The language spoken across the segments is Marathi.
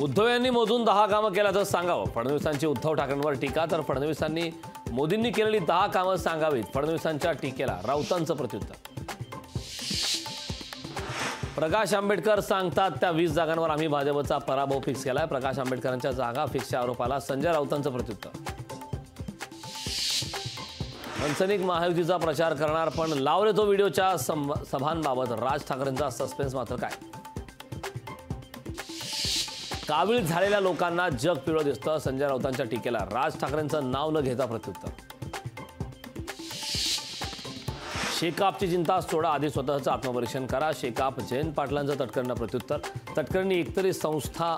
उद्धव यांनी मोजून 10 कामं केल्याचं सांगावं. फडणवीसांची उद्धव ठाकरेंवर टीका. तर फडणवीसांनी मोदींनी केलेली 10 कामं सांगावीत. फडणवीसांच्या टीकेला राऊतांचं प्रत्युत्तर. प्रकाश आंबेडकर सांगतात त्या 20 जागांवर आम्ही भाजपचा पराभव फिक्स केलाय. प्रकाश आंबेडकरांच्या जागा फिक्सच्या आरोपाला संजय राऊतांचं प्रत्युत्तर. मनसैनिक महायुतीचा प्रचार करणार पण लावले तो व्हिडिओच्या सभांबाबत राज ठाकरेंचा सस्पेन्स मात्र काय. कावीळ झालेल्या लोकांना जग पिवळं दिसतं. संजय राऊतांच्या टीकेला राज ठाकरेंचं नाव न घेता प्रत्युत्तर. शेकापची चिंता सोडा, आधी स्वतःचं आत्मपरीक्षण करा. शेकाप जयंत पाटलांचं तटकरेंना प्रत्युत्तर. तटकरेंनी एकतरी संस्था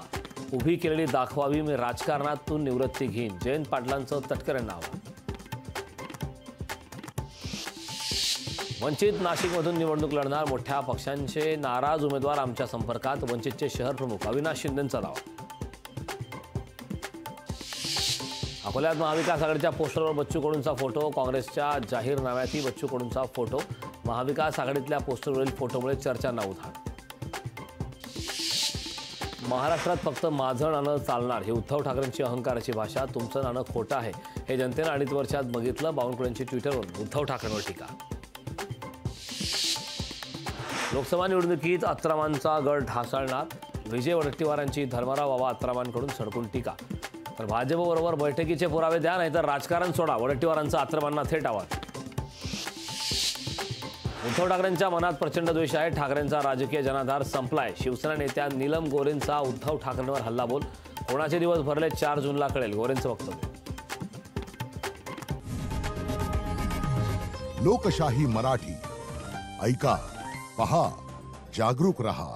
उभी केलेली दाखवावी, मी राजकारणातून निवृत्ती घेईन. जयंत पाटलांचं तटकरेंना आव्हान. वंचित नाशिकमधून निवडणूक लढणार. मोठ्या पक्षांचे नाराज उमेदवार आमच्या संपर्कात. वंचितचे शहर प्रमुख अविनाश शिंदेंचा दावा. अकोल्यात महाविकास आघाडीच्या पोस्टरवर बच्चू कडूंचा फोटो. काँग्रेसच्या जाहीरनाम्यातही बच्चू कडूंचा फोटो. महाविकास आघाडीतल्या पोस्टरवरील फोटोमुळे चर्चांना उधाण. महाराष्ट्रात फक्त माझं नाणं चालणार, ही उद्धव ठाकरेंची अहंकाराची भाषा. तुमचं नाणं खोटं आहे हे जनतेनं अडीच वर्षात बघितलं. बावनकुळेंची ट्विटरवर उद्धव ठाकरेंवर टीका. लोकसभा निवडणुकीत अत्रामांचा गड ढासळणार. विजय वडेट्टीवारांची धर्मराव बाबा अत्रामांकडून सडकून टीका. तर भाजपबरोबर बैठकीचे पुरावे द्या, नाहीतर राजकारण सोडा. वडेट्टीवारांचा अत्रामांना थेट आवाज. उद्धव ठाकरेंच्या मनात प्रचंड द्वेष आहे. ठाकरेंचा राजकीय जनाधार संपलाय. शिवसेना नेत्या नीलम गोरेंचा उद्धव ठाकरेंवर हल्लाबोल. कोणाचे दिवस भरले 4 जूनला कळेल, गोरेंचं वक्तव्य. लोकशाही मराठी ऐका, पहा, जागरूक रहा.